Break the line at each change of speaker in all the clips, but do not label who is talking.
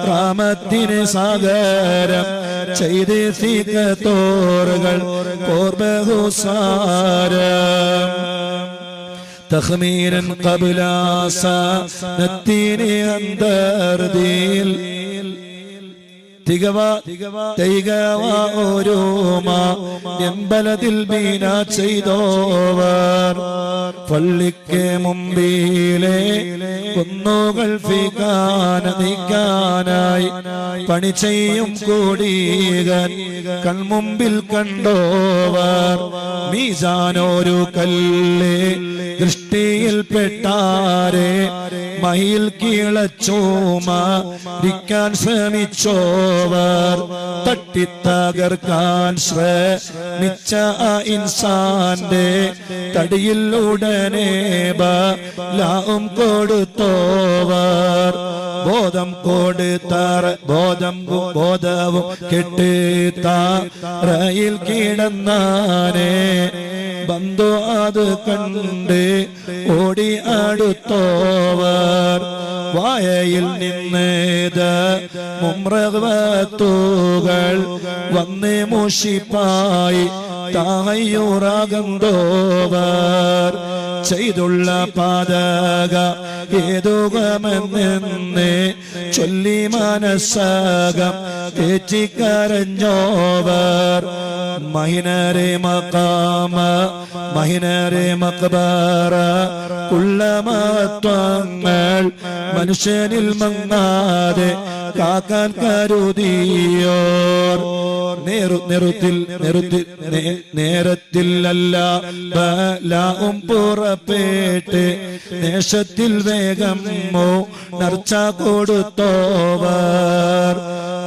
റാമത്തിന് സാഗരം ചെയ്ത് സീകത്തോറുകൾ ഓർബഹുസാരം തഖ്മീരൻ ഖബ്ലാസ നത്തീനി അന്തർദിൽ തികവ ഓരോമ എമ്പലതിൽ ബീന ചെയ്തോവർ പള്ളിക്ക് മുമ്പിലെ കുന്നുകൾ നീക്കാനായി പണി ചെയ്യും കോടികൾ കൺമുമ്പിൽ കണ്ടോവർ മീസാനൊരു കല്ല് ദൃഷ്ടിയിൽ പെട്ടാരെ മയിൽ കീളച്ചോമരിക്കാൻ ശ്രമിച്ചോവർ തട്ടിത്തകർക്കാൻ ശ്രമിച്ച ഇൻസാന്റെ തടിയിൽ ഉടനെ ബലാവും കൊടുത്തോവർ ബോധം ബോധവും കെട്ടിത്തറയിൽ കിടന്നാനെ ബന്ധു അത് കണ്ട് ഓടി അടുത്തോവർ വായയിൽ നിന്നേത് മുമ്രവത്തുകൾ വന്ന് മുഷിപ്പായി തായൂറാകന്തോവർ ചെയ്തുള്ള പാതക ഏതുകമെന്ന് ചൊല്ലി മനസ്സകം തേച്ചിക്കരഞ്ഞോവർ മഹിനരെ മഖാമ മഹിനരെ മഖബറ കുള്ളമത്വങ്ങൾ മനുഷ്യനിൽ മങ്ങാതെ കാക്കാൻ കരുതിയോർ നേരത്തിൽ അല്ല ബലാവും പുറപ്പെട്ട് ദേശത്തിൽ വേഗം നർച്ച കൊടുത്തോവർ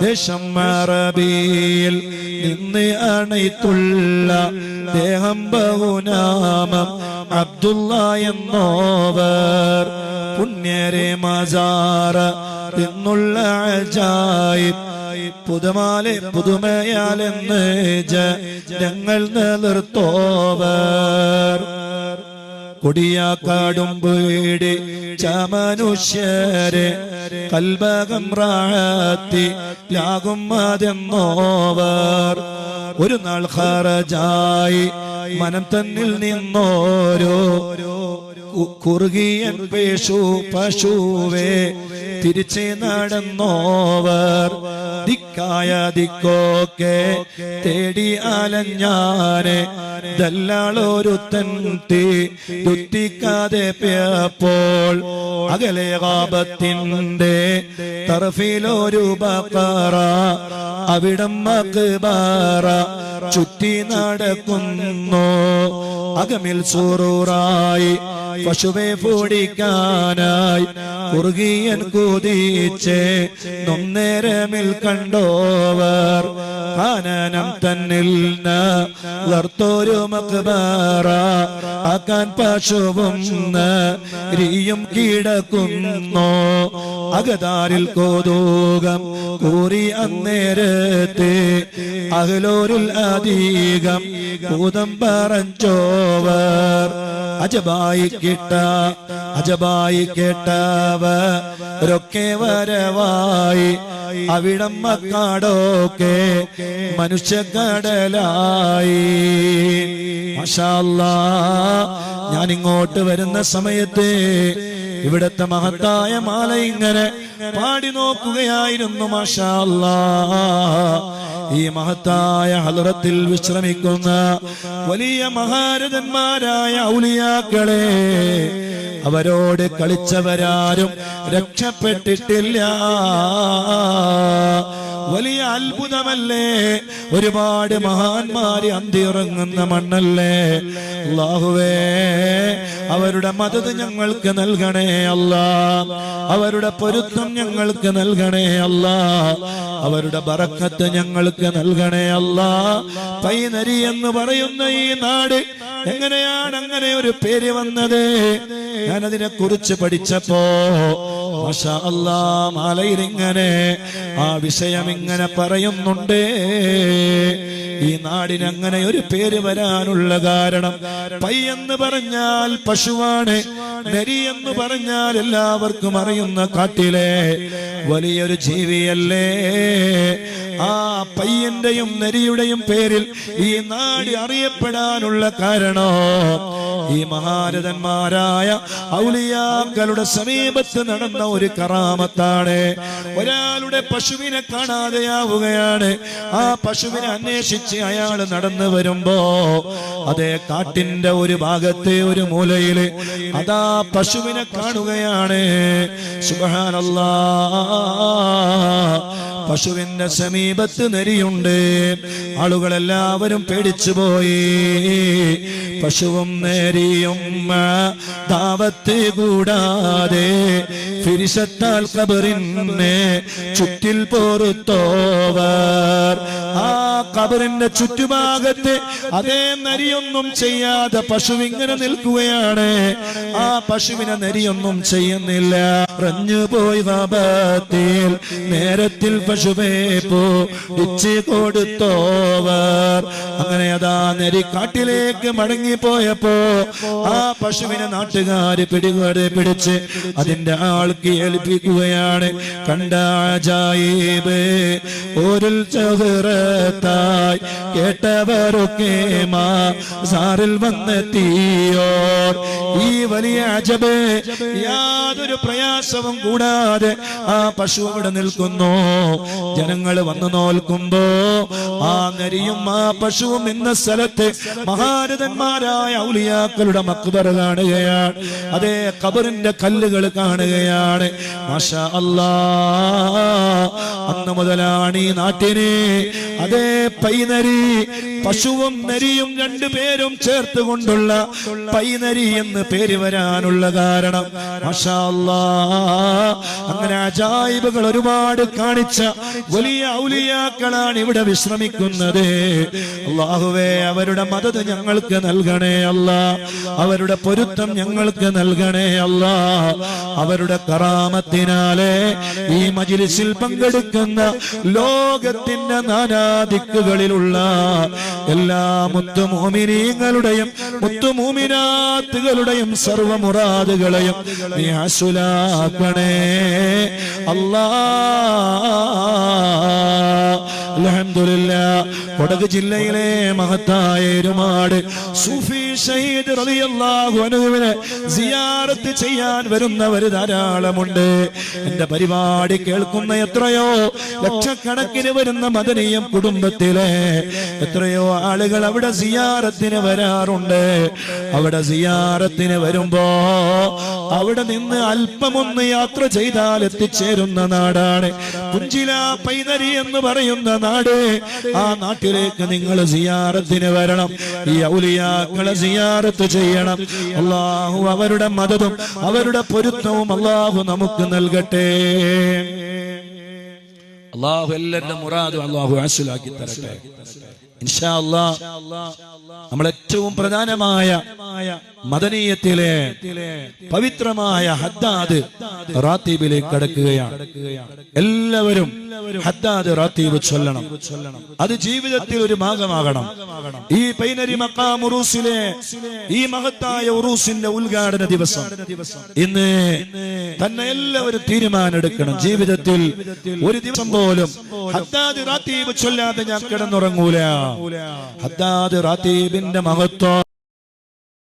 ദേശം അറബിയിൽ നിന്ന് അണൈത്തുള്ള ദേഹം ബഹുനാമം അബ്ദുള്ള എന്നോവർ പുണ്യരെ മസാറ എന്നുള്ള അജായിബ് പുതുമയാലെന്ന് ഞങ്ങൾ നിലർത്തോവർ കൊടിയാക്കാടും വീട് ചമനുഷ്യരെ കൽബകം റാത്തി ലാകും അതെന്നോവർ ഒരു നാൾ ഖറജായി മനം തന്നിൽ നിന്നോരോ കുറുകിയൻ പശുവേ തിരിച്ച് നടന്നോവർ ദിക്കായ ദിക്കോക്കെ തേടി അലഞ്ഞാനെ ദല്ലാളൊരുത്തൻ തുത്തിക്കാതെ പോയപ്പോൾ അകലെ ഗാബത്തിന്റെ തറഫിലൊരു ബഖറ അവിടം മഖ്ബറ ചുറ്റി നടക്കുന്നു അകമിൽ സൂറൂറായി പശുവെ പൊടിക്കാനായി കുറുകിയൻ കുതിച്ച് നൊന്നേരമിൽ കണ്ടോവർ ആനനം തന്നിൽ നർത്തോരു മഖ്ബറ ആക്കാൻ പശുവും രിയും കിടക്കുന്നു അകതാരിൽ കോതൂകം കൂറി അന്നേരത്തെ അകലോരുൽ അധികം ഭൂതം പറഞ്ഞോവർ അജബായി കേട്ടവരൊക്കെ വരവായി അവിടം മക്കാടൊക്കെ മനുഷ്യക്കടലായി. മാഷാ അല്ലാഹ്, ഞാൻ ഇങ്ങോട്ട് വരുന്ന സമയത്ത് ഇവിടത്തെ മഹത്തായ മാല ഇങ്ങനെ പാടി നോക്കുകയായിരുന്നു. മാഷാ അല്ലാഹ്, ഈ മഹത്തായ ഹളറത്തിൽ വിശ്രമിക്കുന്ന വലിയ മഹാരഥന്മാരായ ഔലിയാക്കളെ അവരോട് കളിച്ചവരാരും രക്ഷപ്പെട്ടിട്ടില്ല. വലിയ അത്ഭുതമല്ലേ? ഒരുപാട് മഹാന്മാര് അന്തിയുറങ്ങുന്ന മണ്ണല്ലേ? അല്ലാഹുവേ, അവരുടെ മദദ് ഞങ്ങൾക്ക് നൽകണേ അല്ലാ. അവരുടെ പൊരുത്തം ഞങ്ങൾക്ക് നൽകണേ അല്ലാ. അവരുടെ ബറക്കത്ത് ഞങ്ങൾക്ക് നൽകണേ അല്ലാ. പൈനരി എന്ന് പറയുന്ന ഈ നാട് എങ്ങനെയാണ് അങ്ങനെ ഒരു പേര് വന്നത്? ഞാനതിനെ കുറിച്ച് പഠിച്ചപ്പോ മാഷാ അല്ലാഹ്, മാലയിൽ ഇങ്ങനെ ആ വിഷയം ഇങ്ങനെ പറയുന്നുണ്ട്. ഈ നാടിന് അങ്ങനെ ഒരു പേര് വരാനുള്ള കാരണം, പൈ എന്ന് പറഞ്ഞാൽ പശുവാണ്, നരി എന്ന് പറഞ്ഞാൽ എല്ലാവർക്കും അറിയുന്ന കാട്ടിലെ വലിയൊരു ജീവിയല്ലേ. ആ പയ്യന്റെയും നരിയുടെയും പേരിൽ ഈ നാട് അറിയപ്പെടാനുള്ള കാരണോ ഈ മഹാരഥന്മാരായ ഔലിയാക്കളുടെ സമീപത്ത് നടന്ന ഒരു കറാമത്താണ്. ഒരാളുടെ പശുവിനെ കാണാതെയാവുകയാണ്. ആ പശുവിനെ അന്വേഷിച്ച് അയാൾ നടന്നു വരുമ്പോ അതേ കാട്ടിന്റെ ഒരു ഭാഗത്തെ ഒരു മൂലയില് അതാ പശുവിനെ കാണുകയാണ്. സുബ്ഹാനല്ലാഹ്, പശുവിന്റെ സമീപത്ത് നരിയുണ്ട്. ആളുകളെല്ലാവരും പേടിച്ചുപോയി. പശുവും നേരിയും ദാവത്ത് കൂടാതെ ഫിരിശത്താൽ ഖബറിനെ ചുറ്റിൽ പൊറുത്തോവർ. ആ ഖബറിന്റെ ചുറ്റുഭാഗത്ത് അതേ നരിയൊന്നും ചെയ്യാതെ പശു ഇങ്ങനെ നിൽക്കുകയാണ്. ആ പശുവിനെ നരിയൊന്നും ചെയ്യുന്നില്ല. റഞ്ഞുപോയി ഖബത്തിൽ നേരത്തിൽ പശുവേ പോടിച്ച് കൊടുത്തോവർ. അങ്ങനെ അതാ നരി കാട്ടിലേക്ക് മടങ്ങിപ്പോയപ്പോ ആ പശുവിനെ നാട്ടുകാര് പിടിച്ച് അതിന്റെ ആൾക്ക് ഏൽപ്പിക്കുകയാണ്. കണ്ട അജായിബ് ഓരിൽ ചതുരത്തായി കേട്ടവരൊക്കെ സാറിൽ വന്നെത്തിയോ. ഈ വലിയ അജബ് യാതൊരു പ്രയാസവും കൂടാതെ ആ പശു അവിടെ നിൽക്കുന്നു. ജനങ്ങൾ വന്നു നോൽക്കുമ്പോ ആ നരിയും ആ പശുവും ഇന്ന സ്ഥലത്ത് മഹാരഥന്മാരായ ഔലിയാക്കളുടെ മക്ബറ കാണുകയാണ്. അതേ ഖബറിന്റെ കല്ലുകൾ കാണുകയാണ്. മാഷാ അല്ലാഹ്, അന്ന് മുതലാണ് ഈ നാട്ടിന് അതേ പൈനരി, പശുവും നരിയും രണ്ടുപേരും ചേർത്തുകൊണ്ടുള്ള പൈനരി എന്ന് പേര് വരാനുള്ള കാരണം. മാഷാ അല്ലാഹ്, അങ്ങനെ അജായിബുകൾ ഒരുപാട് കാണിച്ച വലിയ ഔലിയാക്കളാണ് ഇവിടെ വിശ്രമിക്കുന്നത്. അല്ലാഹുവേ, അവരുടെ മദദ് ഞങ്ങൾക്ക് നൽകണേ അല്ലാ. അവരുടെ പൊരുത്തം ഞങ്ങൾക്ക് നൽകണേ അല്ലാ. അവരുടെ കറാമത്തിനാലെ ഈ മജ്‌ലിസിൽ പങ്കെടുക്കുന്ന ലോകത്തിന്റെ നാനാദിക്കുകളിലുള്ള എല്ലാ മുത്തുമോമിനീങ്ങളുടെയും മുത്തുമോമിനാത്തുകളുടെയും സർവമുറാദുകളെയും നീ ഹസുലാക്കണേ അല്ലാ. അൽഹംദുലില്ലാഹ്, കൊടക് ജില്ലയിലെ മഹത്തായ ഒരുപാട് സൂഫി ഷഹീദ് റളിയല്ലാഹു അൻഹുവിനെ സിയാറത്ത് ചെയ്യാൻ വരുന്നവർ ധാരാളമുണ്ട്. എന്റെ പരിപാടി കേൾക്കുന്ന എത്രയോ ലക്ഷക്കണക്കിന് വരുന്ന മദനിയം കുടുംബത്തിലെ എത്രയോ ആളുകൾ അവിടെ സിയാറത്തിന് വരാറുണ്ട്. അവിടെ സിയാറത്തിന് വരുമ്പോ അവിടെ നിന്ന് അല്പമൊന്ന് യാത്ര ചെയ്താൽ എത്തിച്ചേരുന്ന നാടാണ് കുഞ്ചില പൈനരി എന്ന് പറയുന്ന നാട്. ആ നാട്ടിലേക്ക് നിങ്ങൾ സിയാറത്തിന് വരണം. ഈ ഔലിയാക്കളെ സിയാറത്ത് ചെയ്യണം. അല്ലാഹു അവരുടെ മദദും അവരുടെ പൊരുത്തവും അല്ലാഹു നമുക്ക് നൽകട്ടെ. അല്ലാഹു എല്ലാവരുടെ മുറാദും അല്ലാഹു ഹാസിലാക്കി തരട്ടെ ഇൻഷാ അല്ലാഹ്. നമ്മൾ ഏറ്റവും പ്രധാനമായ മദനീയത്തിലെ പവിത്രമായ ഹദ്ദാദ് റാത്തീബിലേക്ക് കടക്കുകയാണ്. എല്ലാവരും ഹദ്ദാദ് റാത്തീബ് ചൊല്ലണം. അത് ജീവിതത്തിൽ ഒരു ഭാഗമാകണം. ഈ പൈനരി മഖാം ഉറൂസിലെ ഈ മഹത്തായ ഉറൂസിന്റെ ഉദ്ഘാടന ദിവസം ഇന്ന് തന്നെ എല്ലാവരും തീരുമാനമെടുക്കണം. ജീവിതത്തിൽ ഒരു ദിവസം പോലും ഹദ്ദാദ് റാത്തീബ് ചൊല്ലാതെ ഞാൻ കിടന്നുറങ്ങൂല. ഹദ്ദാദ് റാത്തീബിന്റെ മഹത്വം